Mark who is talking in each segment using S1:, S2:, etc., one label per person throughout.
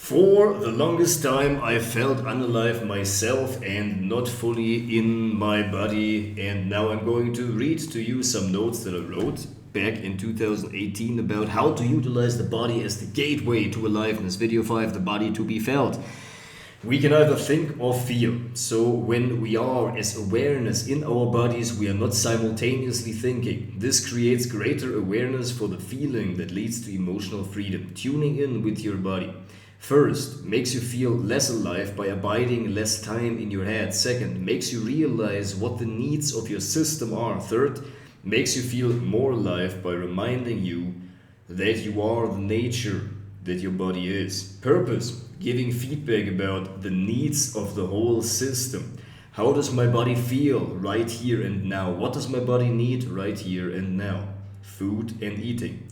S1: For the longest time, I felt unalive myself and not fully in my body. And now I'm going to read to you some notes that I wrote back in 2018 about how to utilize the body as the gateway to aliveness. Video 5, the body to be felt. We can either think or feel. So when we are as awareness in our bodies, we are not simultaneously thinking. This creates greater awareness for the feeling that leads to emotional freedom. Tuning in with your body. First, makes you feel less alive by abiding less time in your head. Second, makes you realize what the needs of your system are. Third, makes you feel more alive by reminding you that you are the nature that your body is. Purpose, giving feedback about the needs of the whole system. How does my body feel right here and now? What does my body need right here and now? Food and eating.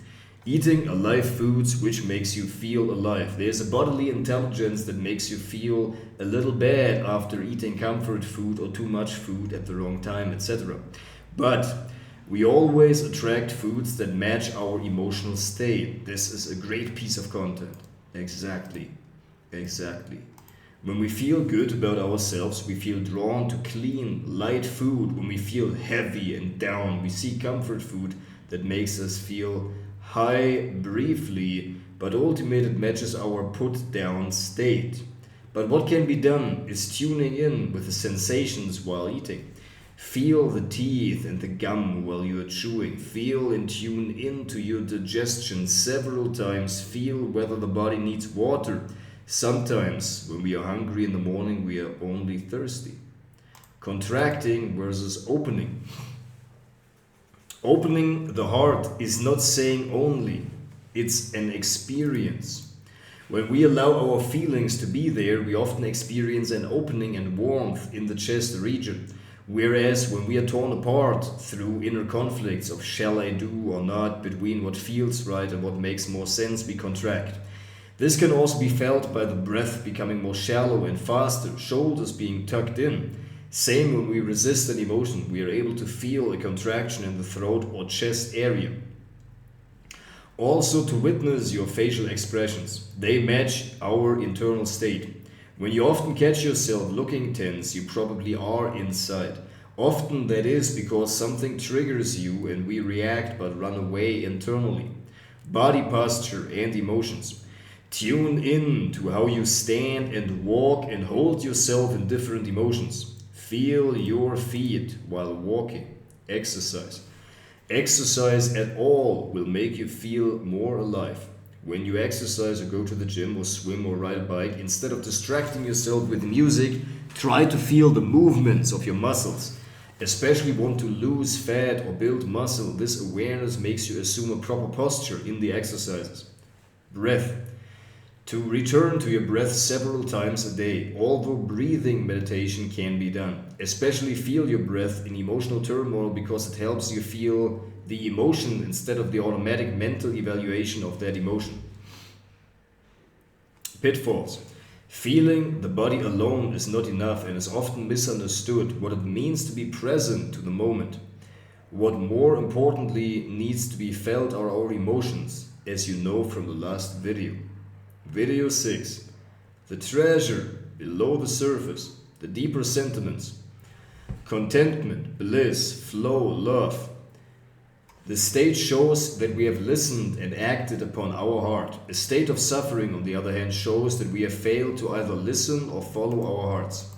S1: Eating alive foods which makes you feel alive. There's a bodily intelligence that makes you feel a little bad after eating comfort food or too much food at the wrong time, etc. But we always attract foods that match our emotional state. This is a great piece of content. Exactly. When we feel good about ourselves, we feel drawn to clean, light food. When we feel heavy and down, we seek comfort food that makes us feel high briefly, but ultimately it matches our put down state. But what can be done is tuning in with the sensations while eating. Feel the teeth and the gum while you are chewing. Feel and tune into your digestion several times. Feel whether the body needs water. Sometimes when we are hungry in the morning, we are only thirsty. Contracting versus opening. Opening the heart is not saying only, it's an experience. When we allow our feelings to be there, we often experience an opening and warmth in the chest region. Whereas when we are torn apart through inner conflicts of shall I do or not, between what feels right and what makes more sense, we contract. This can also be felt by the breath becoming more shallow and faster, shoulders being tucked in. Same when we resist an emotion, we are able to feel a contraction in the throat or chest area. Also to witness your facial expressions. They match our internal state. When you often catch yourself looking tense, you probably are inside. Often that is because something triggers you and we react but run away internally. Body posture and emotions. Tune in to how you stand and walk and hold yourself in different emotions. Feel your feet while walking. Exercise. Exercise at all will make you feel more alive. When you exercise or go to the gym or swim or ride a bike, instead of distracting yourself with music, try to feel the movements of your muscles. Especially want to lose fat or build muscle, this awareness makes you assume a proper posture in the exercises. Breath. To return to your breath several times a day, although breathing meditation can be done. Especially feel your breath in emotional turmoil because it helps you feel the emotion instead of the automatic mental evaluation of that emotion. Pitfalls. Feeling the body alone is not enough and is often misunderstood what it means to be present to the moment. What more importantly needs to be felt are our emotions, as you know from the last video. Video 6. The treasure below the surface, the deeper sentiments. Contentment, bliss, flow, love. The state shows that we have listened and acted upon our heart. A state of suffering, on the other hand, shows that we have failed to either listen or follow our hearts.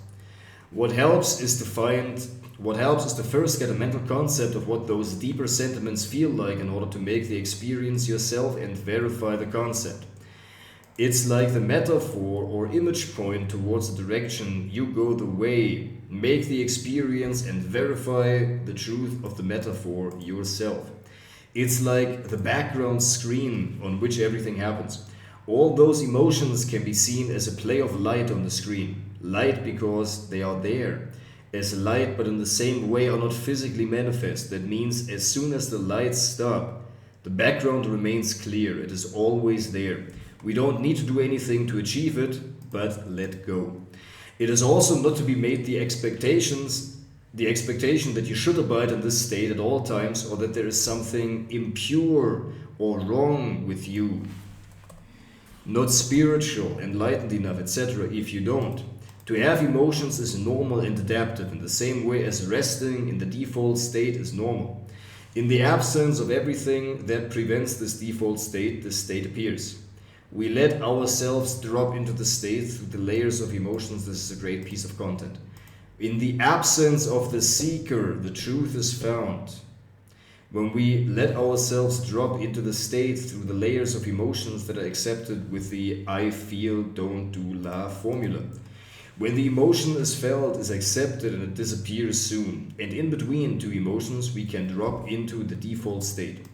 S1: What helps is to first get a mental concept of what those deeper sentiments feel like in order to make the experience yourself and verify the concept. It's like the metaphor or image point towards the direction you go the way. Make the experience and verify the truth of the metaphor yourself. It's like the background screen on which everything happens. All those emotions can be seen as a play of light on the screen. Light because they are there. As light but in the same way are not physically manifest. That means as soon as the lights stop, the background remains clear. It is always there. We don't need to do anything to achieve it, but let go. It is also not to be made the expectation that you should abide in this state at all times or that there is something impure or wrong with you. not spiritual, enlightened enough, etc. if you don't. To have emotions is normal and adaptive in the same way as resting in the default state is normal. In the absence of everything that prevents this default state, this state appears. We let ourselves drop into the state through the layers of emotions. This is a great piece of content. In the absence of the seeker, the truth is found. When we let ourselves drop into the state through the layers of emotions that are accepted with the I feel, don't do, laugh formula. When the emotion is felt, is accepted, and it disappears soon. And in between two emotions, we can drop into the default state.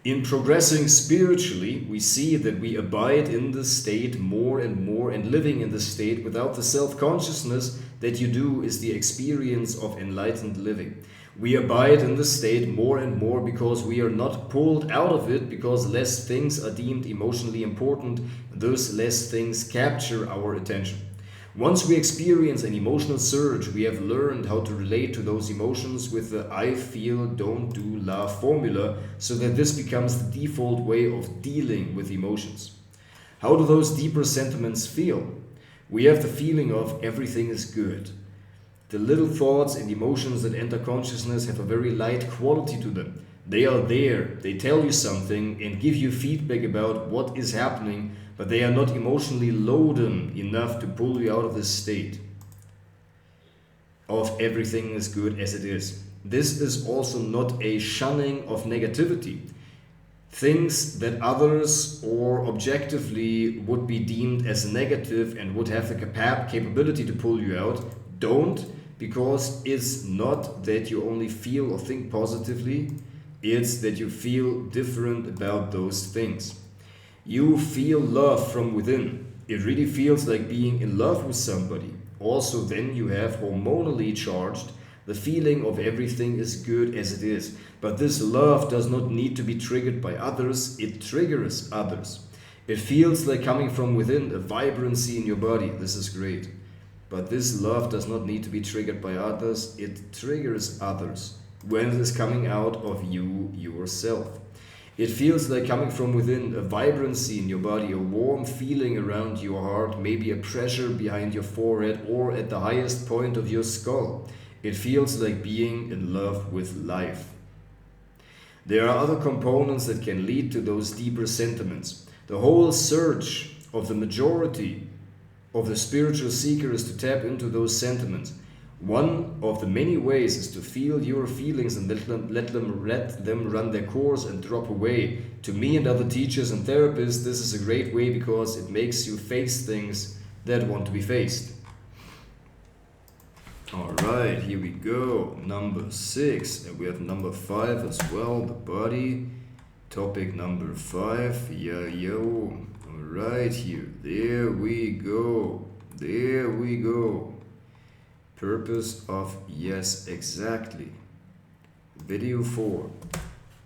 S1: In progressing spiritually, we see that we abide in the state more and living in the state without the self-consciousness that you do is the experience of enlightened living. We abide in the state more and more because we are not pulled out of it, because less things are deemed emotionally important, thus less things capture our attention. Once we experience an emotional surge, we have learned how to relate to those emotions with the I feel, don't do, laugh formula, so that this becomes the default way of dealing with emotions. How do those deeper sentiments feel? We have the feeling of everything is good. The little thoughts and emotions that enter consciousness have a very light quality to them. They are there, they tell you something and give you feedback about what is happening, but they are not emotionally loaded enough to pull you out of this state of everything is good as it is. This is also not a shunning of negativity. Things that others or objectively would be deemed as negative and would have the capability to pull you out don't, because it's not that you only feel or think positively, it's that you feel different about those things. You feel love from within. It really feels like being in love with somebody. Also, then you have hormonally charged the feeling of everything is good as it is. But this love does not need to be triggered by others, it triggers others. It feels like coming from within, a vibrancy in your body. This is great. But this love does not need to be triggered by others, it triggers others when it is coming out of you yourself. It feels like coming from within, a vibrancy in your body, a warm feeling around your heart, maybe a pressure behind your forehead or at the highest point of your skull. It feels like being in love with life. There are other components that can lead to those deeper sentiments. The whole search of the majority of the spiritual seeker is to tap into those sentiments. One of the many ways is to feel your feelings and let them run their course and drop away. To me and other teachers and therapists, this is a great way because it makes you face things that want to be faced. Alright, here we go. Number 6, and we have number 5 as well, the body. Topic number 5, yo. Alright, here, there we go. Purpose of yes, exactly. Video 4.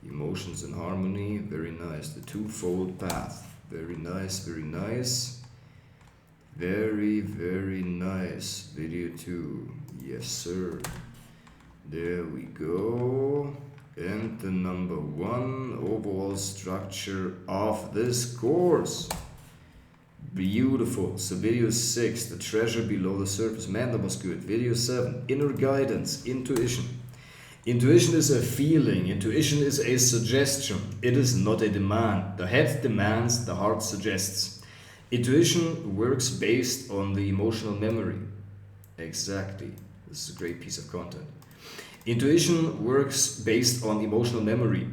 S1: Emotions and harmony. Very nice. The twofold path. Very nice. Very, very nice. Video 2. Yes, sir. There we go. And the number 1 overall structure of this course. Beautiful. So video 6, the treasure below the surface. Man, that was good. Video 7, inner guidance, intuition. Intuition is a feeling. Intuition is a suggestion. It is not a demand. The head demands, the heart suggests. Intuition works based on the emotional memory. Exactly. This is a great piece of content. Intuition works based on emotional memory.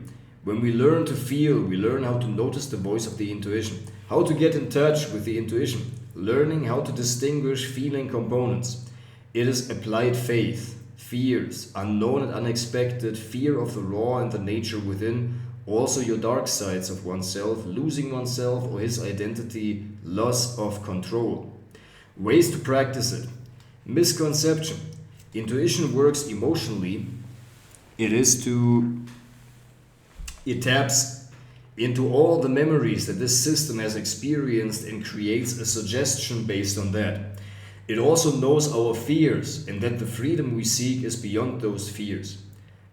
S1: When we learn to feel, we learn how to notice the voice of the intuition. How to get in touch with the intuition, learning how to distinguish feeling components. It is applied faith, fears, unknown and unexpected, fear of the raw and the nature within, also your dark sides of oneself, losing oneself or his identity, loss of control. Ways to practice it. Misconception. Intuition works emotionally. It taps into all the memories that this system has experienced and creates a suggestion based on that. It also knows our fears and that the freedom we seek is beyond those fears.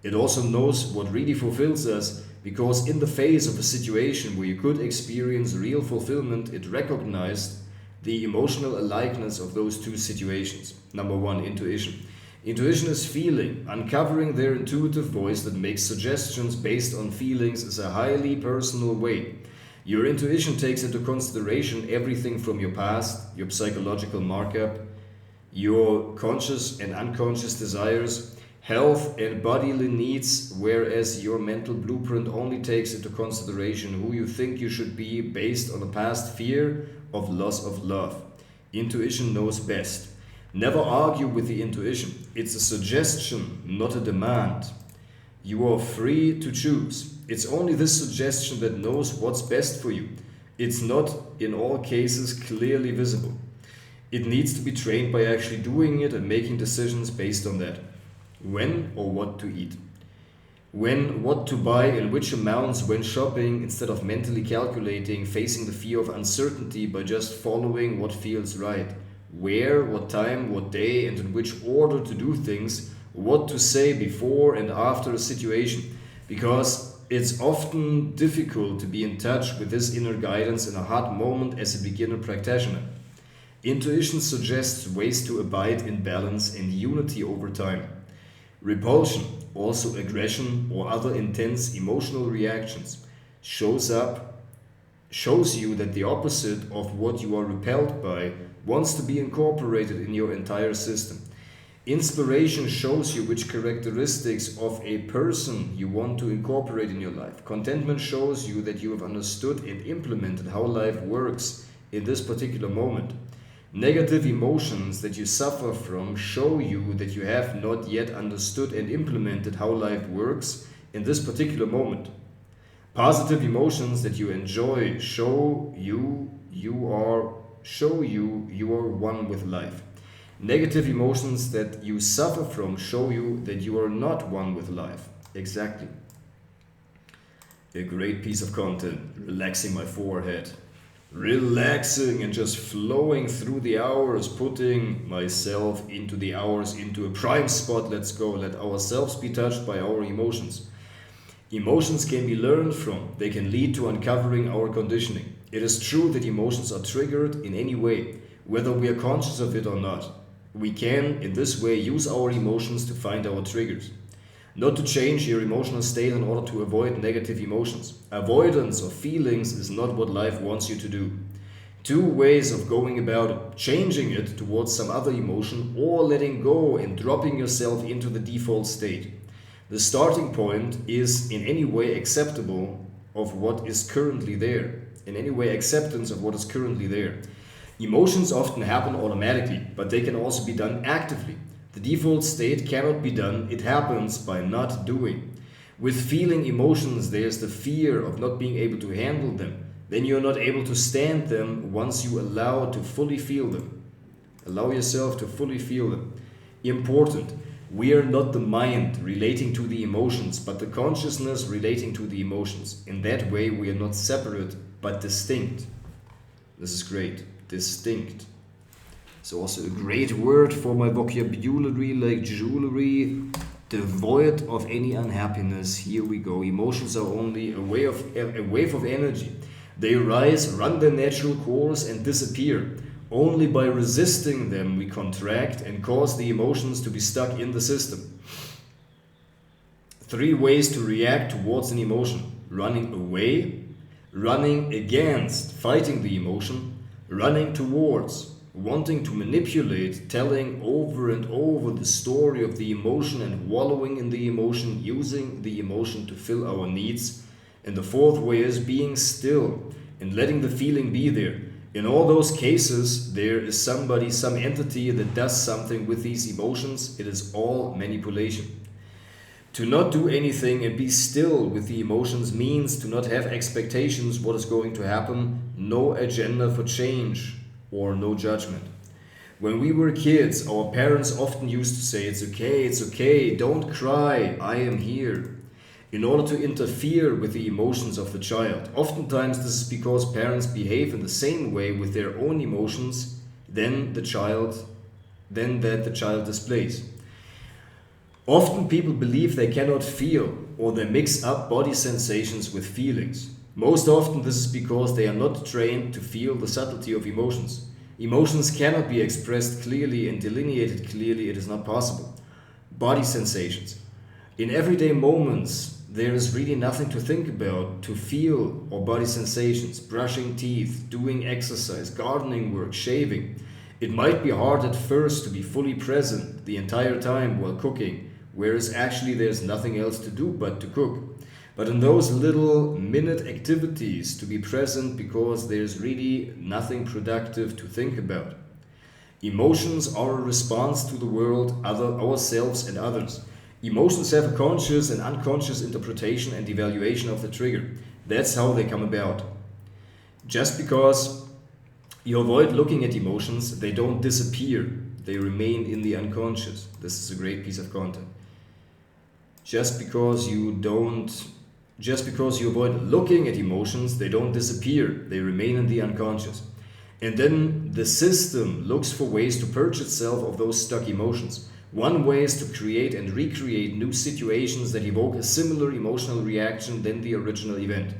S1: It also knows what really fulfills us, because in the face of a situation where you could experience real fulfillment, it recognized the emotional alikeness of those two situations. Number one, intuition. Intuition is feeling. Uncovering their intuitive voice that makes suggestions based on feelings is a highly personal way. Your intuition takes into consideration everything from your past, your psychological markup, your conscious and unconscious desires, health and bodily needs, whereas your mental blueprint only takes into consideration who you think you should be based on a past fear of loss of love. Intuition knows best. Never argue with the intuition. It's a suggestion, not a demand. You are free to choose. It's only this suggestion that knows what's best for you. It's not, in all cases, clearly visible. It needs to be trained by actually doing it and making decisions based on that. When or what to eat. When, what to buy, and which amounts when shopping, instead of mentally calculating, facing the fear of uncertainty by just following what feels right. Where, what time, what day, and in which order to do things, what to say before and after a situation. Because it's often difficult to be in touch with this inner guidance in a hard moment as a beginner practitioner. Intuition suggests ways to abide in balance and unity over time. Repulsion, also aggression or other intense emotional reactions, shows you that the opposite of what you are repelled by wants to be incorporated in your entire system. Inspiration shows you which characteristics of a person you want to incorporate in your life. Contentment shows you that you have understood and implemented how life works in this particular moment. Negative emotions that you suffer from show you that you have not yet understood and implemented how life works in this particular moment. Positive emotions that you enjoy show you are one with life. Negative emotions that you suffer from show you that you are not one with life. Exactly. A great piece of content, relaxing my forehead. Relaxing and just flowing through the hours, putting myself into the hours, into a prime spot. Let's go. Let ourselves be touched by our emotions. Emotions can be learned from. They can lead to uncovering our conditioning. It is true that emotions are triggered in any way, whether we are conscious of it or not. We can, in this way, use our emotions to find our triggers. Not to change your emotional state in order to avoid negative emotions. Avoidance of feelings is not what life wants you to do. Two ways of going about it: changing it towards some other emotion or letting go and dropping yourself into the default state. The starting point is in any way acceptable of what is currently there. In any way acceptance of what is currently there. Emotions often happen automatically, but they can also be done actively. The default state cannot be done, it happens by not doing. With feeling emotions, there's the fear of not being able to handle them. Then you're not able to stand them once you allow to fully feel them. Allow yourself to fully feel them. Important. We are not the mind relating to the emotions, but the consciousness relating to the emotions. In that way, we are not separate, but distinct. This is great. Distinct. It's also a great word for my vocabulary, like jewelry. Devoid of any unhappiness. Here we go. Emotions are only a wave of energy. They rise, run their natural course, and disappear. Only by resisting them we contract and cause the emotions to be stuck in the system. 3 ways to react towards an emotion: running away, running against, fighting the emotion, running towards, wanting to manipulate, telling over and over the story of the emotion and wallowing in the emotion, using the emotion to fill our needs. And the 4th way is being still and letting the feeling be there. In all those cases, there is somebody, some entity that does something with these emotions. It is all manipulation. To not do anything and be still with the emotions means to not have expectations what is going to happen, no agenda for change, or no judgment. When we were kids, our parents often used to say, it's okay, don't cry, I am here, in order to interfere with the emotions of the child. Oftentimes this is because parents behave in the same way with their own emotions than that the child displays. Often people believe they cannot feel, or they mix up body sensations with feelings. Most often this is because they are not trained to feel the subtlety of emotions. Emotions cannot be expressed clearly and delineated clearly, it is not possible. Body sensations. In everyday moments, there is really nothing to think about, to feel, or body sensations, brushing teeth, doing exercise, gardening work, shaving. It might be hard at first to be fully present the entire time while cooking, whereas actually there's nothing else to do but to cook. But in those little minute activities, to be present because there's really nothing productive to think about. Emotions are a response to the world, ourselves and others. Emotions have a conscious and unconscious interpretation and evaluation of the trigger. That's how they come about. Just because you avoid looking at emotions, they don't disappear. They remain in the unconscious. This is a great piece of content. Just because you avoid looking at emotions, they don't disappear. They remain in the unconscious. And then the system looks for ways to purge itself of those stuck emotions. One way is to create and recreate new situations that evoke a similar emotional reaction than the original event.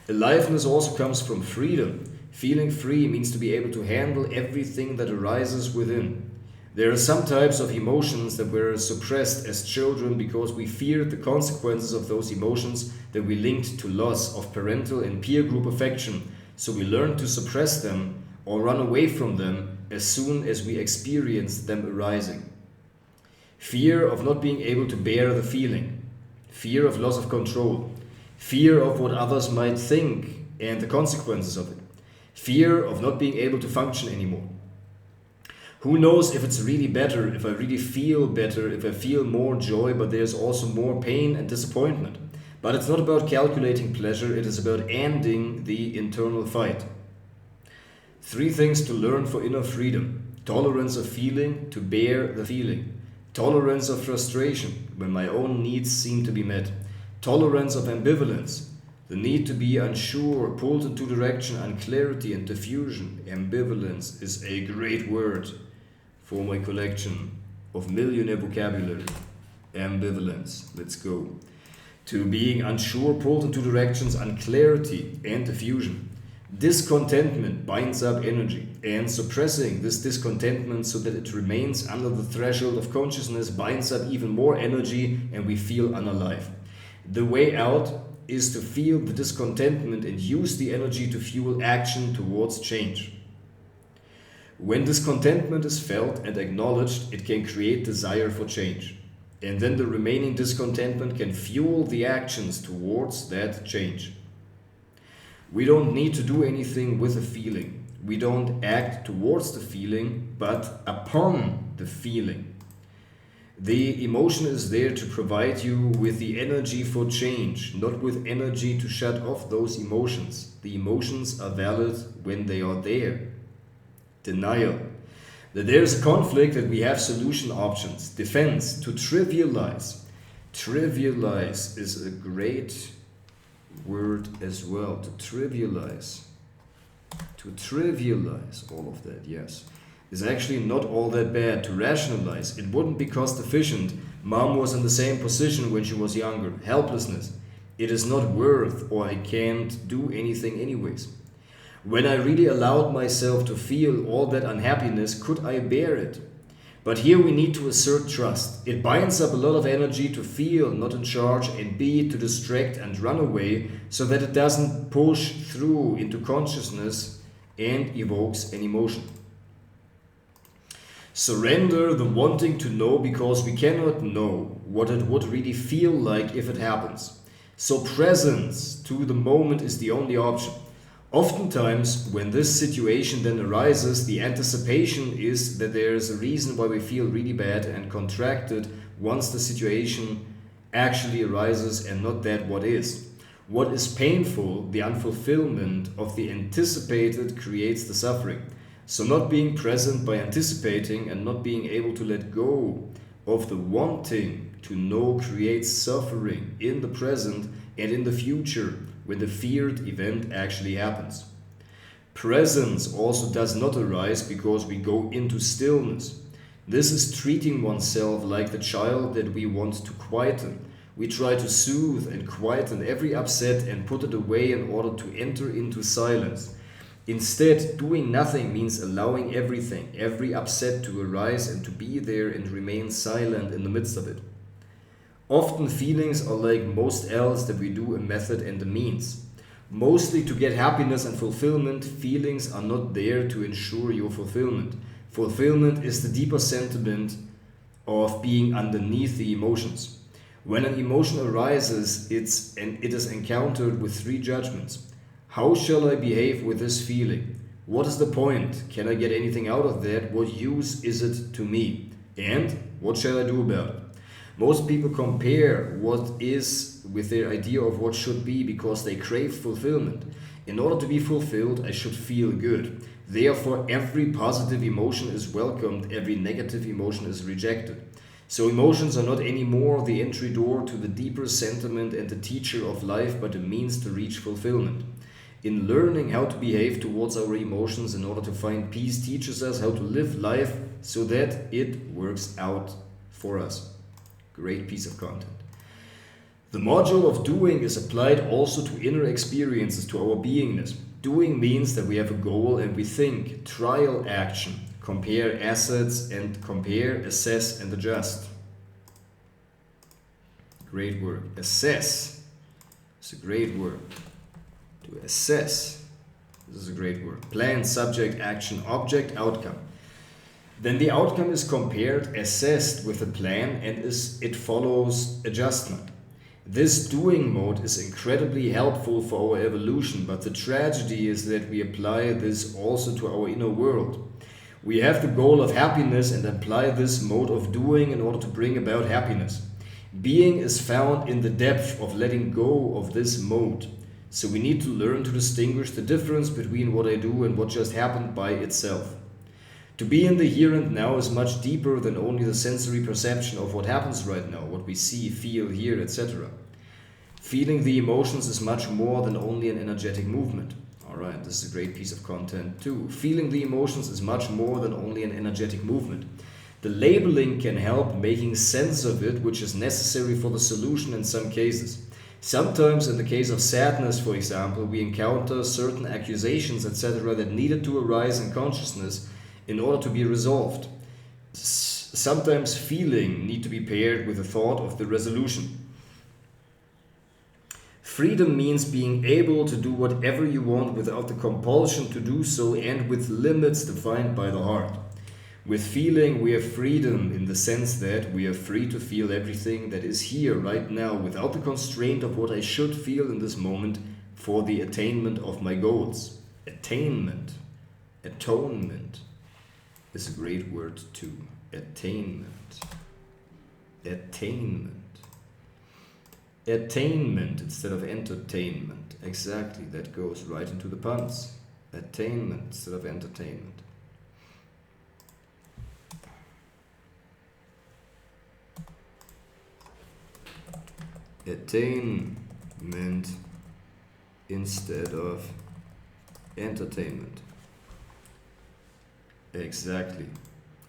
S1: Aliveness also comes from freedom. Feeling free means to be able to handle everything that arises within. There are some types of emotions that were suppressed as children because we feared the consequences of those emotions that we linked to loss of parental and peer group affection, so we learned to suppress them or run away from them as soon as we experienced them arising. Fear of not being able to bear the feeling, fear of loss of control, fear of what others might think and the consequences of it, fear of not being able to function anymore. Who knows if it's really better, if I really feel better, if I feel more joy, but there's also more pain and disappointment. But it's not about calculating pleasure, it is about ending the internal fight. 3 things to learn for inner freedom. Tolerance of feeling, to bear the feeling. Tolerance of frustration, when my own needs seem to be met. Tolerance of ambivalence, the need to be unsure, pulled into direction, unclarity and diffusion. Ambivalence is a great word for my collection of millionaire vocabulary. Ambivalence, let's go. To being unsure, pulled into directions, unclarity and diffusion. Discontentment binds up energy, and suppressing this discontentment so that it remains under the threshold of consciousness binds up even more energy and we feel unalive. The way out is to feel the discontentment and use the energy to fuel action towards change. When discontentment is felt and acknowledged, it can create desire for change. And then the remaining discontentment can fuel the actions towards that change. We don't need to do anything with a feeling. We don't act towards the feeling, but upon the feeling. The emotion is there to provide you with the energy for change, not with energy to shut off those emotions. The emotions are valid when they are there. Denial. That there is a conflict, that we have solution options. Defense. To trivialize. Trivialize is a great word as well. To trivialize. To trivialize all of that, yes, is actually not all that bad. To rationalize. It wouldn't be cost efficient. Mom was in the same position when she was younger. Helplessness. It is not worth, or I can't do anything anyways. When I really allowed myself to feel all that unhappiness, could I bear it? But here we need to assert trust. It binds up a lot of energy to feel not in charge, and B, to distract and run away so that it doesn't push through into consciousness and evokes an emotion. Surrender the wanting to know because we cannot know what it would really feel like if it happens. So presence to the moment is the only option. Oftentimes, when this situation then arises, the anticipation is that there is a reason why we feel really bad and contracted once the situation actually arises, and not that what is. What is painful, the unfulfillment of the anticipated, creates the suffering. So not being present by anticipating and not being able to let go of the wanting to know creates suffering in the present and in the future, when the feared event actually happens. Presence also does not arise because we go into stillness. This is treating oneself like the child that we want to quieten. We try to soothe and quieten every upset and put it away in order to enter into silence. Instead, doing nothing means allowing everything, every upset to arise and to be there and remain silent in the midst of it. Often feelings are like most else that we do a method and a means. Mostly to get happiness and fulfillment, feelings are not there to ensure your fulfillment. Fulfillment is the deeper sentiment of being underneath the emotions. When an emotion arises, it is encountered with three judgments. How shall I behave with this feeling? What is the point? Can I get anything out of that? What use is it to me? And what shall I do about it? Most people compare what is with their idea of what should be because they crave fulfillment. In order to be fulfilled, I should feel good. Therefore, every positive emotion is welcomed, every negative emotion is rejected. So emotions are not anymore the entry door to the deeper sentiment and the teacher of life, but a means to reach fulfillment. In learning how to behave towards our emotions in order to find peace teaches us how to live life so that it works out for us. Great piece of content. The module of doing is applied also to inner experiences, to our beingness. Doing means that we have a goal and we think. Trial action. Compare assets and compare, assess and adjust. Great word. Assess. It's a great word. To assess. This is a great word. Plan, subject, action, object, outcome. Then the outcome is compared, assessed with a plan, and it follows adjustment. This doing mode is incredibly helpful for our evolution, but the tragedy is that we apply this also to our inner world. We have the goal of happiness and apply this mode of doing in order to bring about happiness. Being is found in the depth of letting go of this mode. So we need to learn to distinguish the difference between what I do and what just happened by itself. To be in the here and now is much deeper than only the sensory perception of what happens right now, what we see, feel, hear, etc. Feeling the emotions is much more than only an energetic movement. Alright, this is a great piece of content too. Feeling the emotions is much more than only an energetic movement. The labeling can help making sense of it, which is necessary for the solution in some cases. Sometimes, in the case of sadness, for example, we encounter certain accusations, etc., that needed to arise in consciousness in order to be resolved. Sometimes feeling need to be paired with the thought of the resolution. Freedom means being able to do whatever you want without the compulsion to do so and with limits defined by the heart. With feeling, we have freedom in the sense that we are free to feel everything that is here right now without the constraint of what I should feel in this moment for the attainment of my goals. Attainment. Atonement is a great word too. Attainment. Attainment. Attainment instead of entertainment. Exactly, that goes right into the puns. Attainment instead of entertainment. Attainment instead of entertainment. Exactly.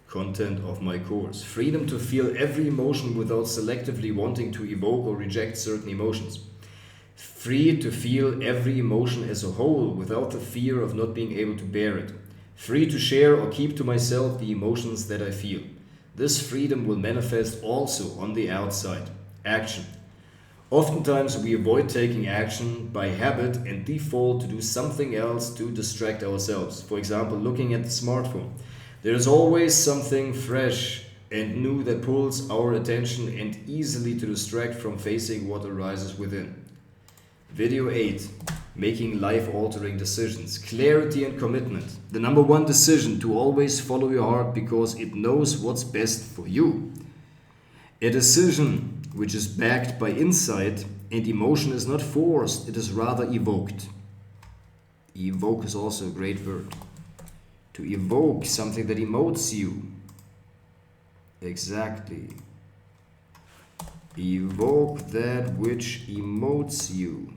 S1: Content of my course. Freedom to feel every emotion without selectively wanting to evoke or reject certain emotions. Free to feel every emotion as a whole without the fear of not being able to bear it. Free to share or keep to myself the emotions that I feel. This freedom will manifest also on the outside. Action. Oftentimes we avoid taking action by habit and default to do something else to distract ourselves. For example, looking at the smartphone. There is always something fresh and new that pulls our attention and easily to distract from facing what arises within. Video 8. Making life-altering decisions. Clarity and commitment. The number one decision: to always follow your heart because it knows what's best for you. A decision which is backed by insight and emotion is not forced, it is rather evoked. Evoke is also a great word. To evoke something that emotes you. Exactly. Evoke that which emotes you.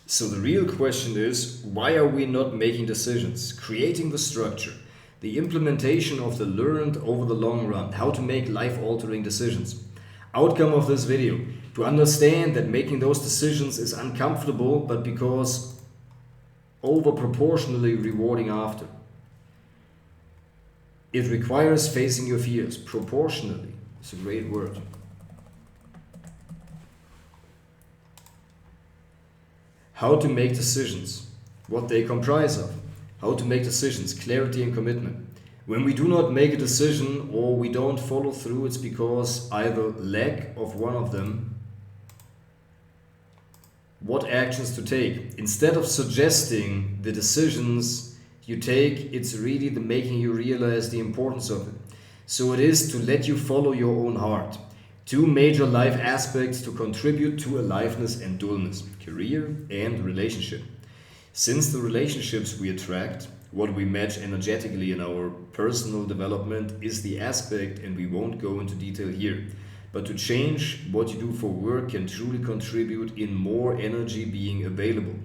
S1: So the real question is, why are we not making decisions, creating the structure, the implementation of the learned over the long run, how to make life-altering decisions? Outcome of this video, to understand that making those decisions is uncomfortable, but because over proportionally rewarding after. It requires facing your fears, proportionally. It's a great word. How to make decisions, what they comprise of. How to make decisions, clarity and commitment. When we do not make a decision or we don't follow through, it's because either lack of one of them, what actions to take. Instead of suggesting the decisions you take, it's really the making you realize the importance of it. So it is to let you follow your own heart. Two major life aspects to contribute to aliveness and dullness, career and relationship. Since the relationships we attract, what we match energetically in our personal development is the aspect, and we won't go into detail here. But to change what you do for work can truly contribute in more energy being available.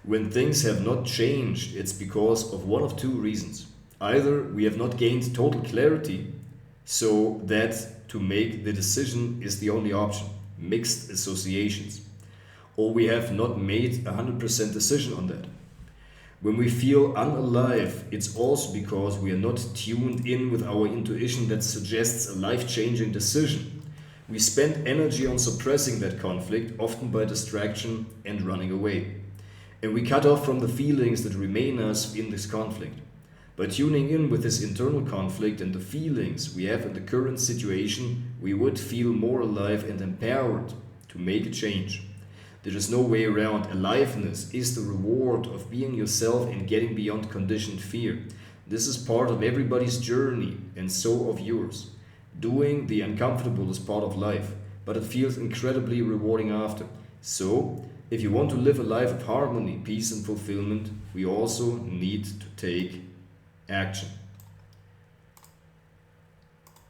S1: When things have not changed, it's because of one of two reasons. Either we have not gained total clarity, so that to make the decision is the only option, mixed associations, or we have not made a 100% decision on that. When we feel unalive, it's also because we are not tuned in with our intuition that suggests a life-changing decision. We spend energy on suppressing that conflict, often by distraction and running away. And we cut off from the feelings that remain us in this conflict. By tuning in with this internal conflict and the feelings we have in the current situation, we would feel more alive and empowered to make a change. There is no way around. Aliveness is the reward of being yourself and getting beyond conditioned fear. This is part of everybody's journey, and so of yours. Doing the uncomfortable is part of life, but it feels incredibly rewarding after. So, if you want to live a life of harmony, peace and fulfillment, we also need to take action.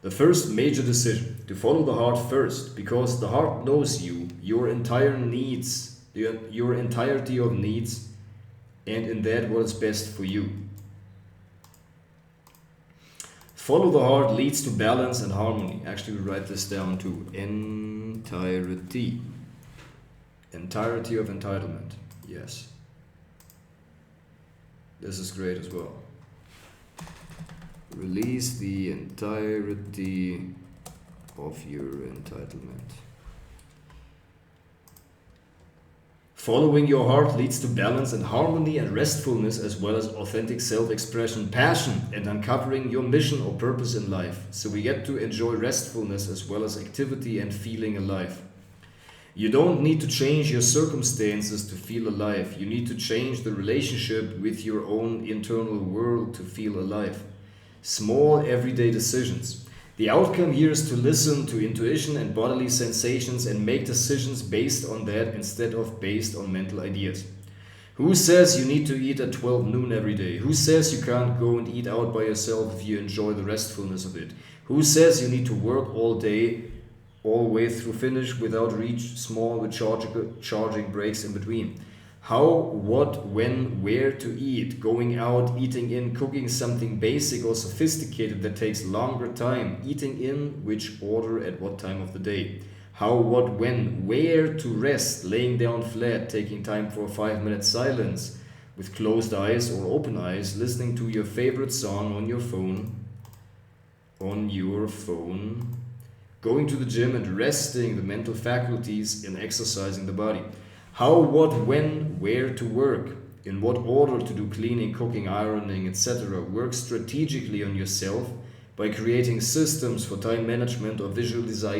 S1: The first major decision, to follow the heart first, because the heart knows you, your entire needs, your entirety of needs, and in that what is best for you. Follow the heart leads to balance and harmony. Actually, we write this down to entirety. Entirety of entitlement. Yes. This is great as well. Release the entirety of your entitlement. Following your heart leads to balance and harmony and restfulness, as well as authentic self-expression, passion, and uncovering your mission or purpose in life. So we get to enjoy restfulness as well as activity and feeling alive. You don't need to change your circumstances to feel alive. You need to change the relationship with your own internal world to feel alive. Small everyday decisions. The outcome here is to listen to intuition and bodily sensations and make decisions based on that instead of based on mental ideas. Who says you need to eat at 12 noon every day? Who says you can't go and eat out by yourself if you enjoy the restfulness of it? Who says you need to work all day, all the way through finish without reach, small with charging breaks in between? How, what, when, where to eat, going out, eating in, cooking something basic or sophisticated that takes longer time, eating in, which order at what time of the day. How, what, when, where to rest, laying down flat, taking time for a 5-minute silence, with closed eyes or open eyes, listening to your favorite song on your phone, going to the gym and resting the mental faculties and exercising the body. How, what, when, where to work, in what order to do cleaning, cooking, ironing, etc. Work strategically on yourself by creating systems for time management or visualizing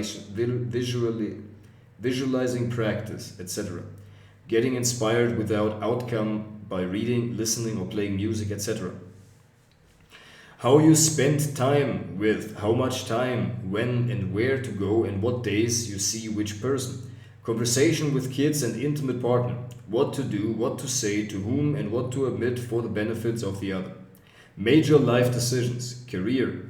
S1: practice, etc. Getting inspired without outcome by reading, listening, or playing music, etc. How you spend time with, how much time, when and where to go, and what days you see which person. Conversation with kids and intimate partner. What to do, what to say, to whom, and what to omit for the benefits of the other. Major life decisions. Career.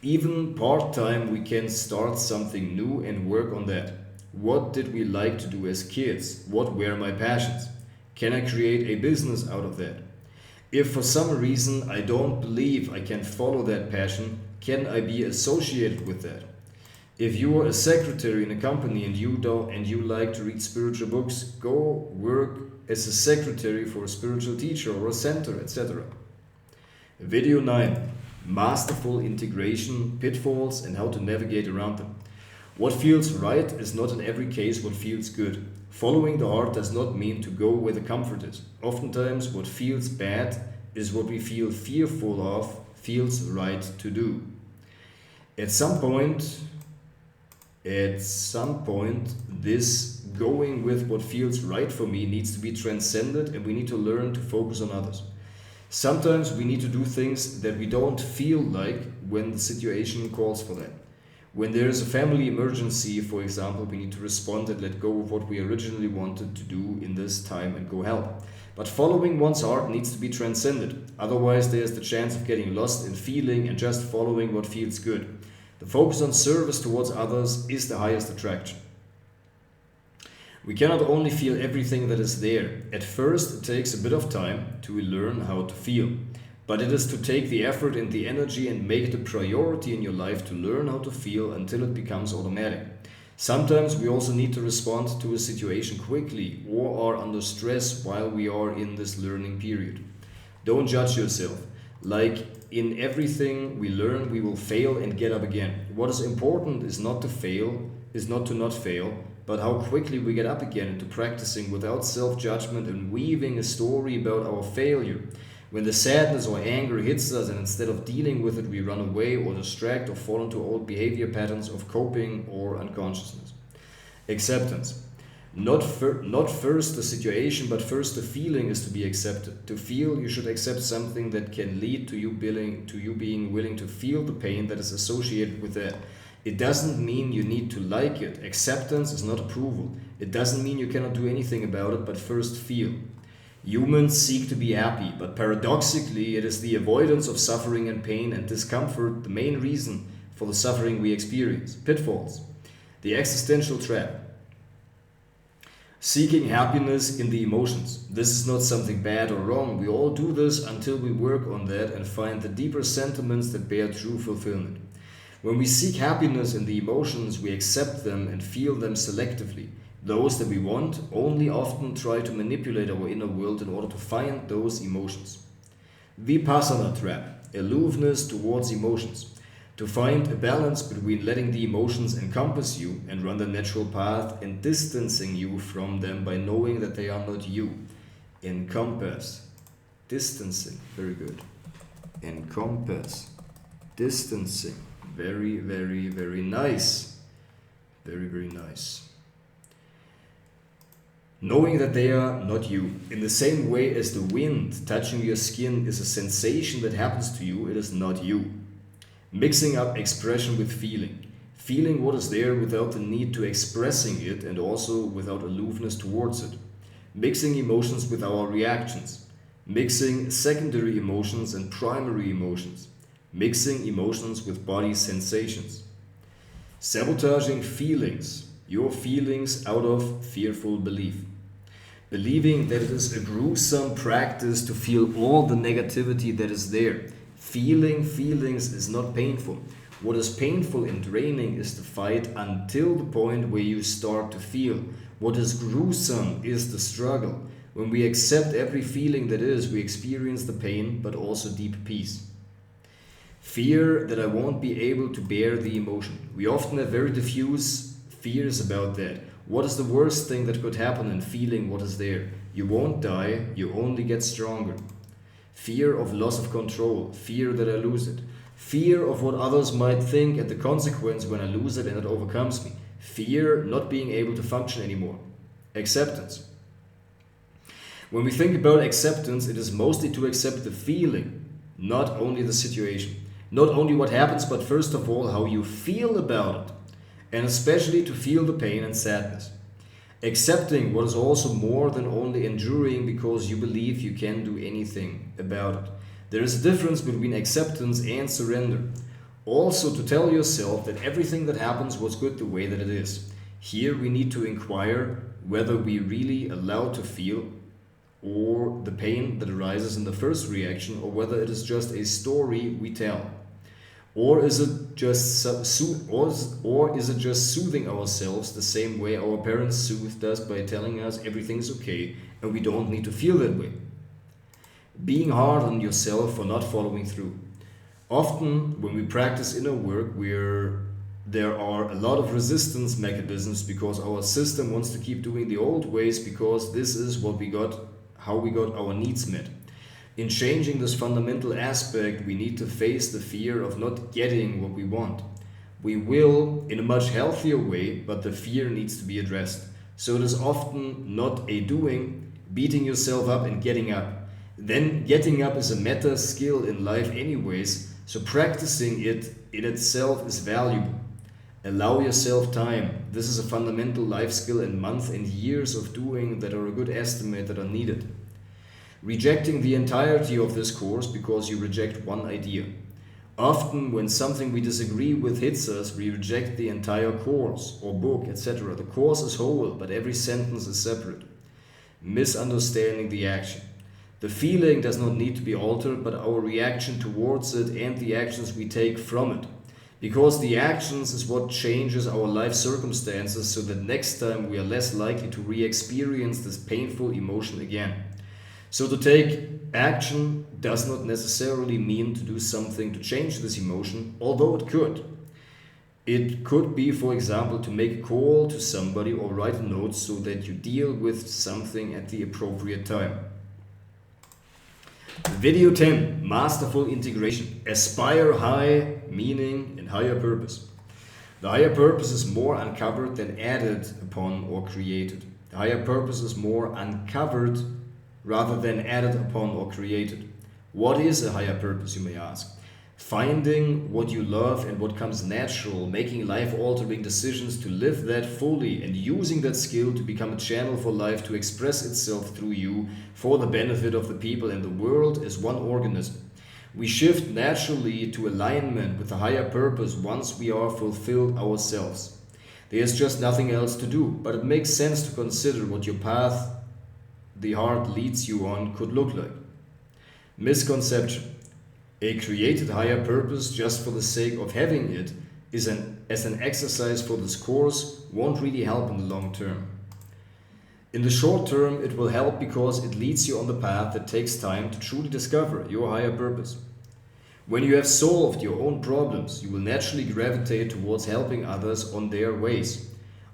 S1: Even part-time we can start something new and work on that. What did we like to do as kids? What were my passions? Can I create a business out of that? If for some reason I don't believe I can follow that passion, can I be associated with that? If you are a secretary in a company and you like to read spiritual books, go work as a secretary for a spiritual teacher or a center, etc. Video 9. Masterful integration, pitfalls, and how to navigate around them. What feels right is not in every case what feels good. Following the heart does not mean to go where the comfort is. Oftentimes what feels bad is what we feel fearful of feels right to do. At some point, this going with what feels right for me needs to be transcended, and we need to learn to focus on others. Sometimes we need to do things that we don't feel like when the situation calls for that. When there is a family emergency, for example, we need to respond and let go of what we originally wanted to do in this time and go help. But following one's heart needs to be transcended. Otherwise, there's the chance of getting lost in feeling and just following what feels good. The focus on service towards others is the highest attraction. We cannot only feel everything that is there. At first, it takes a bit of time to learn how to feel. But it is to take the effort and the energy and make it a priority in your life to learn how to feel until it becomes automatic. Sometimes we also need to respond to a situation quickly or are under stress while we are in this learning period. Don't judge yourself. Like in everything we learn, we will fail and get up again. What is important is not to not fail, but how quickly we get up again into practicing without self-judgment and weaving a story about our failure. When the sadness or anger hits us and instead of dealing with it, we run away or distract or fall into old behavior patterns of coping or unconsciousness. Acceptance. Not first the situation, but first the feeling is to be accepted. To feel, you should accept something that can lead to you being willing to feel the pain that is associated with that. It doesn't mean you need to like it. Acceptance is not approval. It doesn't mean you cannot do anything about it, but first feel. Humans seek to be happy, but paradoxically it is the avoidance of suffering and pain and discomfort the main reason for the suffering we experience. Pitfalls. The existential trap. Seeking happiness in the emotions. This is not something bad or wrong. We all do this until we work on that and find the deeper sentiments that bear true fulfillment. When we seek happiness in the emotions, we accept them and feel them selectively. Those that we want only often try to manipulate our inner world in order to find those emotions. Vipassana trap, aloofness towards emotions. To find a balance between letting the emotions encompass you and run the natural path and distancing you from them by knowing that they are not you. Encompass, distancing, very good. Encompass, distancing, very, very, very nice. Very, very nice. Knowing that they are not you. In the same way as the wind touching your skin is a sensation that happens to you, it is not you. Mixing up expression with feeling. Feeling what is there without the need to expressing it and also without aloofness towards it. Mixing emotions with our reactions. Mixing secondary emotions and primary emotions. Mixing emotions with body sensations. Sabotaging feelings. Your feelings out of fearful belief. Believing that it is a gruesome practice to feel all the negativity that is there. Feeling feelings is not painful. What is painful and draining is the fight until the point where you start to feel. What is gruesome is the struggle. When we accept every feeling that is, we experience the pain but also deep peace. Fear that I won't be able to bear the emotion. We often have very diffuse fears about that. What is the worst thing that could happen in feeling what is there? You won't die, you only get stronger. Fear of loss of control, fear that I lose it. Fear of what others might think and the consequence when I lose it and it overcomes me. Fear not being able to function anymore. Acceptance. When we think about acceptance, it is mostly to accept the feeling, not only the situation. Not only what happens, but first of all, how you feel about it. And especially to feel the pain and sadness. Accepting what is also more than only enduring because you believe you can do anything about it. There is a difference between acceptance and surrender. Also to tell yourself that everything that happens was good the way that it is. Here we need to inquire whether we really allow to feel or the pain that arises in the first reaction, or whether it is just a story we tell. Or is it just or is it just soothing ourselves the same way our parents soothed us by telling us everything's okay and we don't need to feel that way? Being hard on yourself for not following through. Often, when we practice inner work, there are a lot of resistance mechanisms because our system wants to keep doing the old ways because this is what we got, how we got our needs met. In changing this fundamental aspect, we need to face the fear of not getting what we want. We will in a much healthier way, but the fear needs to be addressed. So it is often not a doing, beating yourself up and getting up. Then getting up is a meta skill in life anyways, so practicing it in itself is valuable. Allow yourself time. This is a fundamental life skill, and months and years of doing that are a good estimate that are needed. Rejecting the entirety of this course because you reject one idea. Often when something we disagree with hits us, we reject the entire course or book, etc. The course is whole, but every sentence is separate. Misunderstanding the action. The feeling does not need to be altered, but our reaction towards it and the actions we take from it. Because the actions is what changes our life circumstances so that next time we are less likely to re-experience this painful emotion again. So to take action does not necessarily mean to do something to change this emotion, although it could. It could be, for example, to make a call to somebody or write a note so that you deal with something at the appropriate time. Video 10, Masterful Integration. Aspire high, meaning and higher purpose. The higher purpose is more uncovered than added upon or created. The higher purpose is more uncovered rather than added upon or created. What is a higher purpose, you may ask? Finding what you love and what comes natural, making life-altering decisions to live that fully, and using that skill to become a channel for life to express itself through you for the benefit of the people and the world as one organism. We shift naturally to alignment with a higher purpose once we are fulfilled ourselves. There's just nothing else to do, but it makes sense to consider what your path the heart leads you on could look like. Misconception. A created higher purpose just for the sake of having it as an exercise for this course won't really help in the long term. In the short term, it will help because it leads you on the path that takes time to truly discover your higher purpose. When you have solved your own problems, you will naturally gravitate towards helping others on their ways.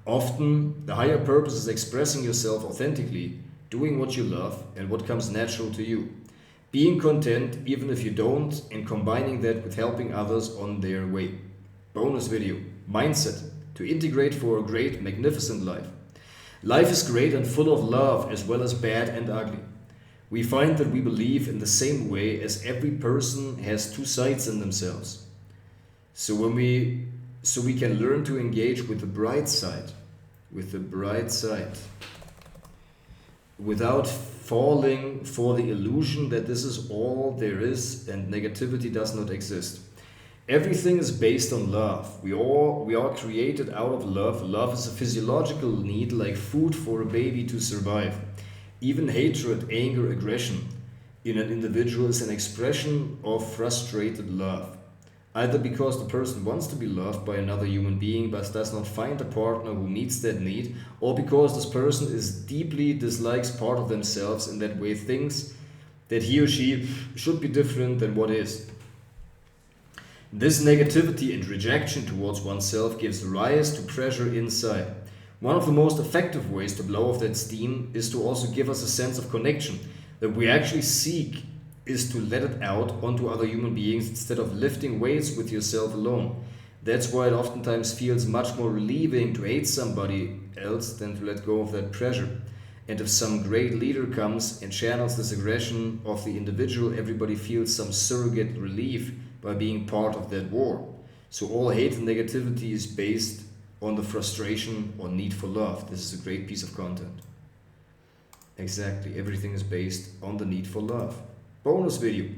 S1: Often, the higher purpose is expressing yourself authentically, doing what you love and what comes natural to you. Being content even if you don't, and combining that with helping others on their way. Bonus video, mindset, to integrate for a great, magnificent life. Life is great and full of love as well as bad and ugly. We find that we believe in the same way as every person has two sides in themselves. So we can learn to engage with the bright side, without falling for the illusion that this is all there is and negativity does not exist. Everything is based on love. We are created out of love. Love is a physiological need like food for a baby to survive. Even hatred, anger, aggression in an individual is an expression of frustrated love. Either because the person wants to be loved by another human being but does not find a partner who meets that need, or because this person is deeply dislikes part of themselves and that way thinks that he or she should be different than what is. This negativity and rejection towards oneself gives rise to pressure inside. One of the most effective ways to blow off that steam is to also give us a sense of connection that we actually seek is to let it out onto other human beings instead of lifting weights with yourself alone. That's why it oftentimes feels much more relieving to hate somebody else than to let go of that pressure. And if some great leader comes and channels this aggression of the individual, everybody feels some surrogate relief by being part of that war. So all hate and negativity is based on the frustration or need for love. This is a great piece of content. Exactly, everything is based on the need for love. Bonus video.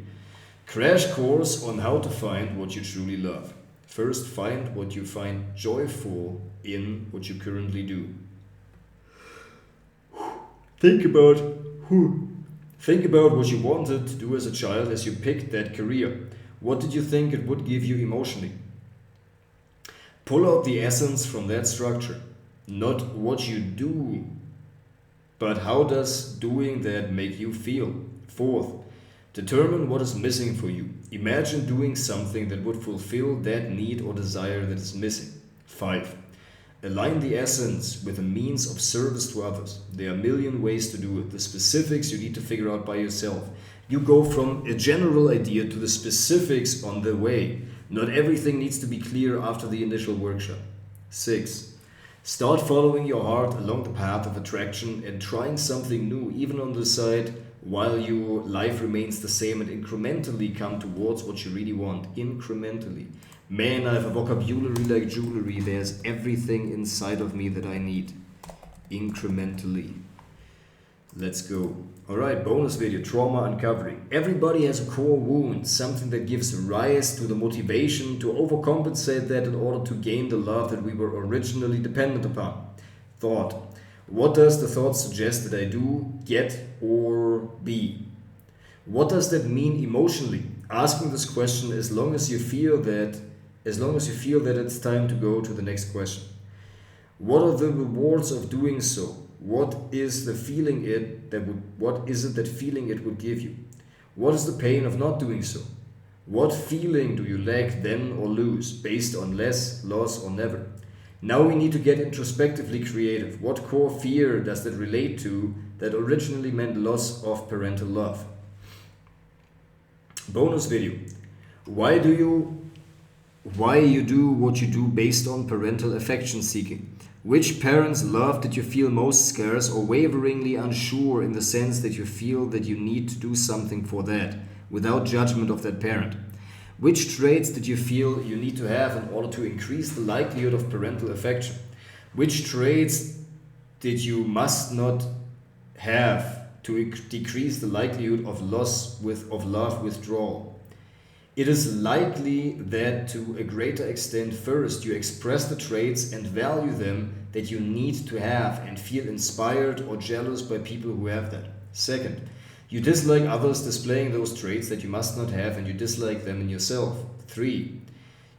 S1: Crash course on how to find what you truly love. First, find what you find joyful in what you currently do. Think about Think about what you wanted to do as a child as you picked that career. What did you think it would give you emotionally? Pull out the essence from that structure. Not what you do, but how does doing that make you feel? Fourth, determine what is missing for you. Imagine doing something that would fulfill that need or desire that is missing. 5. Align the essence with a means of service to others. There are a million ways to do it. The specifics you need to figure out by yourself. You go from a general idea to the specifics on the way. Not everything needs to be clear after the initial workshop. 6. Start following your heart along the path of attraction and trying something new, even on the side, while your life remains the same, and incrementally come towards what you really want. Incrementally. Man, I have a vocabulary like jewelry. There's everything inside of me that I need. Incrementally. Let's go. Alright, bonus video, trauma uncovering. Everybody has a core wound, something that gives rise to the motivation to overcompensate that in order to gain the love that we were originally dependent upon. Thought. What does the thought suggest that I do, get, or be? What does that mean emotionally? Asking this question as long as you feel that it's time to go to the next question. What are the rewards of doing so? What is it that feeling it would give you? What is the pain of not doing so? What feeling do you lack then or lose based on less, loss, or never? Now we need to get introspectively creative. What core fear does that relate to that originally meant loss of parental love? Bonus video. Why you do what you do based on parental affection seeking? Which parent's love did you feel most scarce or waveringly unsure, in the sense that you feel that you need to do something for that, without judgment of that parent? Which traits did you feel you need to have in order to increase the likelihood of parental affection? Which traits did you must not have to decrease the likelihood of love withdrawal? It is likely that to a greater extent, first, you express the traits and value them that you need to have and feel inspired or jealous by people who have that. Second, you dislike others displaying those traits that you must not have, and you dislike them in yourself. 3.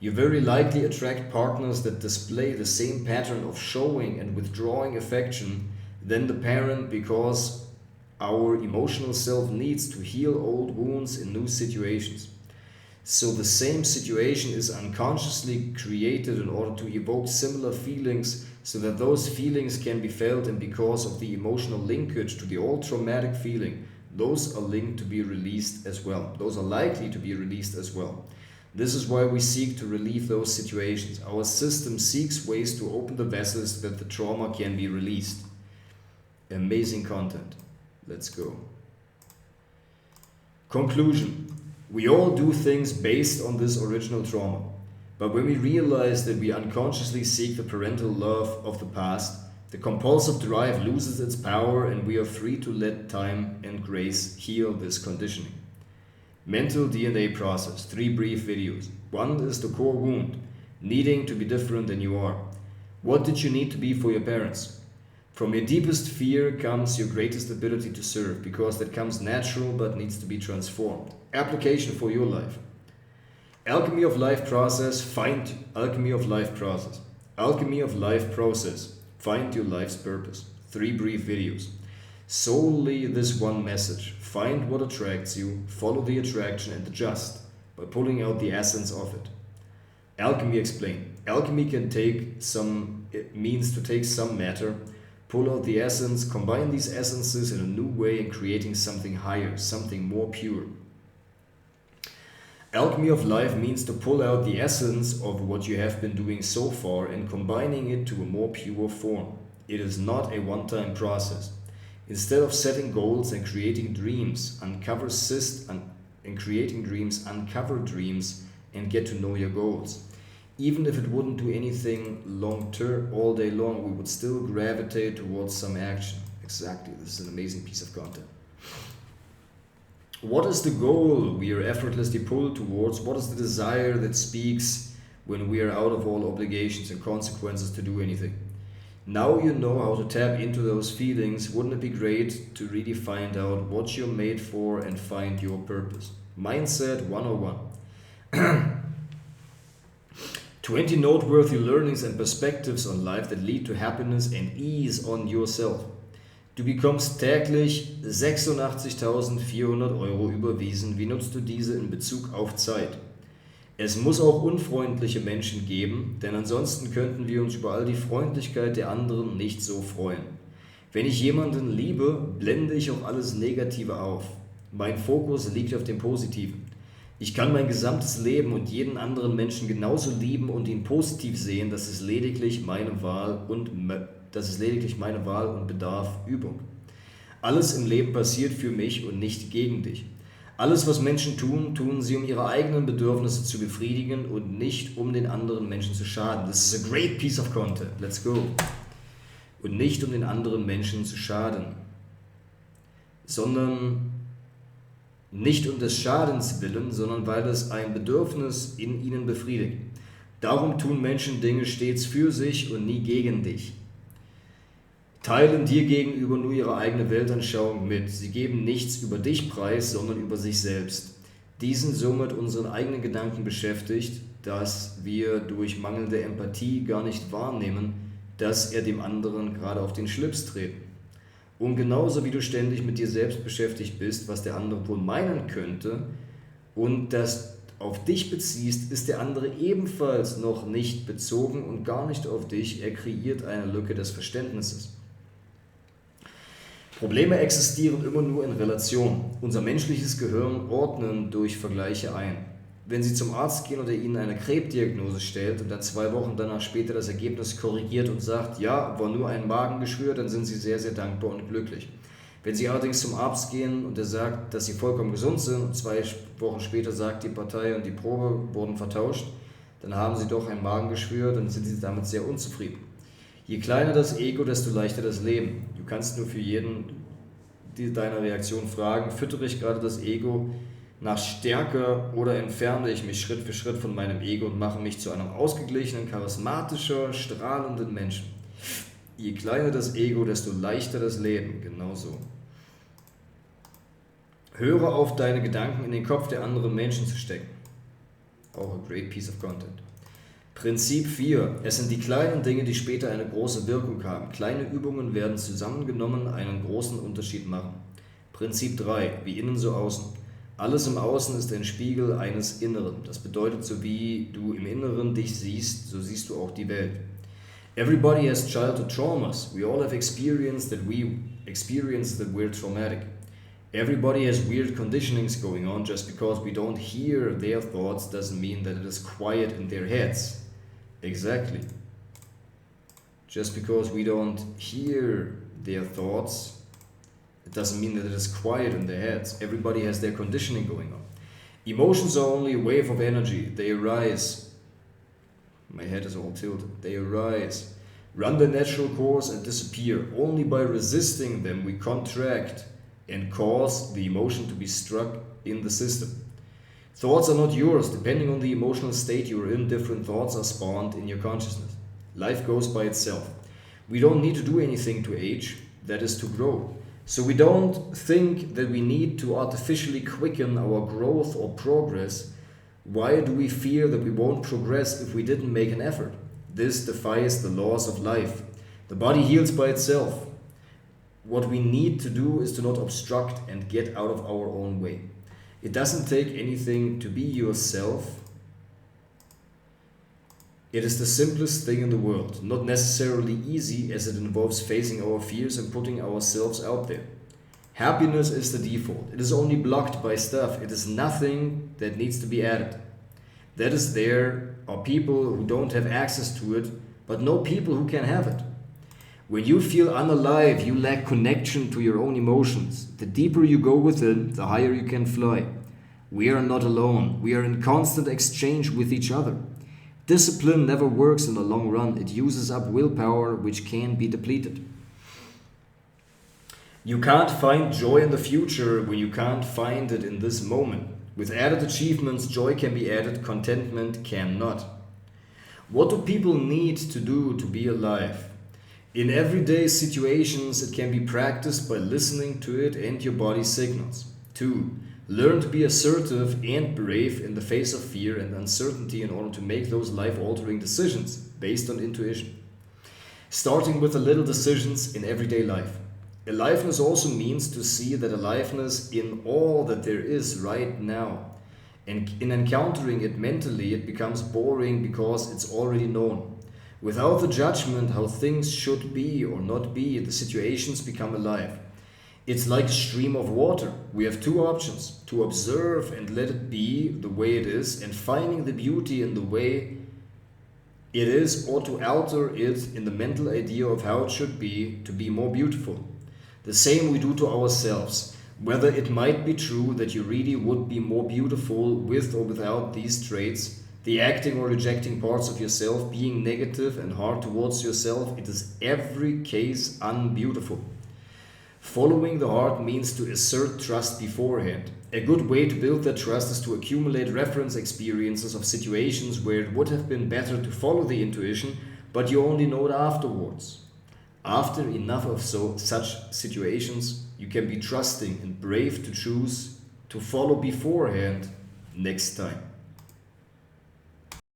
S1: You very likely attract partners that display the same pattern of showing and withdrawing affection than the parent, because our emotional self needs to heal old wounds in new situations. So the same situation is unconsciously created in order to evoke similar feelings, so that those feelings can be felt, and because of the emotional linkage to the old traumatic feeling, those are linked to be released as well. Those are likely to be released as well. This is why we seek to relieve those situations. Our system seeks ways to open the vessels so that the trauma can be released. Amazing content. Let's go. Conclusion. We all do things based on this original trauma. But when we realize that we unconsciously seek the parental love of the past, the compulsive drive loses its power, and we are free to let time and grace heal this conditioning. Mental DNA process, 3 brief videos. 1 is the core wound, needing to be different than you are. What did you need to be for your parents? From your deepest fear comes your greatest ability to serve, because that comes natural but needs to be transformed. Application for your life. Alchemy of life process, find alchemy of life process. Alchemy of life process, find your life's purpose. 3 brief videos. Solely this one message. Find what attracts you, follow the attraction, and adjust by pulling out the essence of it. Alchemy explained. Alchemy means to take some matter, pull out the essence, combine these essences in a new way, and creating something higher, something more pure. Alchemy of life means to pull out the essence of what you have been doing so far and combining it to a more pure form. It is not a one-time process. Instead of setting goals and creating dreams, uncover dreams and get to know your goals. Even if it wouldn't do anything long-term all day long, we would still gravitate towards some action. Exactly, this is an amazing piece of content. What is the goal we are effortlessly pulled towards? What is the desire that speaks when we are out of all obligations and consequences to do anything? Now you know how to tap into those feelings. Wouldn't it be great to really find out what you're made for and find your purpose? Mindset 101. 20 noteworthy learnings and perspectives on life that lead to happiness and ease on yourself. Du bekommst täglich 86.400 Euro überwiesen. Wie nutzt du diese in Bezug auf Zeit? Es muss auch unfreundliche Menschen geben, denn ansonsten könnten wir uns über all die Freundlichkeit der anderen nicht so freuen. Wenn ich jemanden liebe, blende ich auch alles Negative auf. Mein Fokus liegt auf dem Positiven. Ich kann mein gesamtes Leben und jeden anderen Menschen genauso lieben und ihn positiv sehen, das ist lediglich meine Wahl und bedarf Übung. Alles im Leben passiert für mich und nicht gegen dich. Alles, was Menschen tun, tun sie, um ihre eigenen Bedürfnisse zu befriedigen und nicht, um den anderen Menschen zu schaden. This is a great piece of content. Let's go. Und nicht, um den anderen Menschen zu schaden, sondern nicht um des Schadens willen, sondern weil es ein Bedürfnis in ihnen befriedigt. Darum tun Menschen Dinge stets für sich und nie gegen dich. Teilen dir gegenüber nur ihre eigene Weltanschauung mit. Sie geben nichts über dich preis, sondern über sich selbst. Die sind so mit unseren eigenen Gedanken beschäftigt, dass wir durch mangelnde Empathie gar nicht wahrnehmen, dass er dem anderen gerade auf den Schlips treten. Und genauso wie du ständig mit dir selbst beschäftigt bist, was der andere wohl meinen könnte, und das auf dich beziehst, ist der andere ebenfalls noch nicht bezogen und gar nicht auf dich. Er kreiert eine Lücke des Verständnisses. Probleme existieren immer nur in Relation. Unser menschliches Gehirn ordnet durch Vergleiche ein. Wenn Sie zum Arzt gehen und er Ihnen eine Krebsdiagnose stellt und dann 2 Wochen danach später das Ergebnis korrigiert und sagt, ja, war nur ein Magengeschwür, dann sind Sie sehr, sehr dankbar und glücklich. Wenn Sie allerdings zum Arzt gehen und er sagt, dass Sie vollkommen gesund sind und 2 Wochen später sagt, die Partei und die Probe wurden vertauscht, dann haben Sie doch ein Magengeschwür, dann sind Sie damit sehr unzufrieden. Je kleiner das Ego, desto leichter das Leben. Du kannst nur für jeden deiner Reaktion fragen, füttere ich gerade das Ego nach Stärke oder entferne ich mich Schritt für Schritt von meinem Ego und mache mich zu einem ausgeglichenen, charismatischer, strahlenden Menschen. Je kleiner das Ego, desto leichter das Leben. Genauso. Höre auf, deine Gedanken in den Kopf der anderen Menschen zu stecken. Auch a great piece of content. Prinzip 4. Es sind die kleinen Dinge, die später eine große Wirkung haben. Kleine Übungen werden zusammengenommen einen großen Unterschied machen. Prinzip 3. Wie innen so außen. Alles im Außen ist ein Spiegel eines Inneren. Das bedeutet, so wie du im Inneren dich siehst, so siehst du auch die Welt. Everybody has childhood traumas. We all have experienced that we're traumatic. Everybody has weird conditionings going on. Just because we don't hear their thoughts doesn't mean that it is quiet in their heads. Exactly. Just because we don't hear their thoughts, it doesn't mean that it is quiet in their heads. Everybody has their conditioning going on. Emotions are only a wave of energy. They arise. My head is all tilted. They arise, run their natural course and disappear. Only by resisting them we contract and cause the emotion to be struck in the system. Thoughts are not yours. Depending on the emotional state you are in, different thoughts are spawned in your consciousness. Life goes by itself. We don't need to do anything to age, that is to grow. So we don't think that we need to artificially quicken our growth or progress. Why do we fear that we won't progress if we didn't make an effort? This defies the laws of life. The body heals by itself. What we need to do is to not obstruct and get out of our own way. It doesn't take anything to be yourself. It is the simplest thing in the world, not necessarily easy as it involves facing our fears and putting ourselves out there. Happiness is the default. It is only blocked by stuff. It is nothing that needs to be added. That is there are people who don't have access to it, but know people who can have it. When you feel unalive, you lack connection to your own emotions. The deeper you go within, the higher you can fly. We are not alone. We are in constant exchange with each other. Discipline never works in the long run. It uses up willpower, which can be depleted. You can't find joy in the future when you can't find it in this moment. With added achievements, joy can be added, contentment cannot. What do people need to do to be alive? In everyday situations, it can be practiced by listening to it and your body's signals. 2. Learn to be assertive and brave in the face of fear and uncertainty in order to make those life-altering decisions based on intuition. Starting with the little decisions in everyday life. Aliveness also means to see that aliveness in all that there is right now. And in encountering it mentally, it becomes boring because it's already known. Without the judgment how things should be or not be, the situations become alive. It's like a stream of water. We have two options: to observe and let it be the way it is, and finding the beauty in the way it is, or to alter it in the mental idea of how it should be to be more beautiful. The same we do to ourselves. Whether it might be true that you really would be more beautiful with or without these traits, the acting or rejecting parts of yourself, being negative and hard towards yourself, it is every case unbeautiful. Following the heart means to assert trust beforehand. A good way to build that trust is to accumulate reference experiences of situations where it would have been better to follow the intuition, but you only know it afterwards. After enough of such situations, you can be trusting and brave to choose to follow beforehand next time.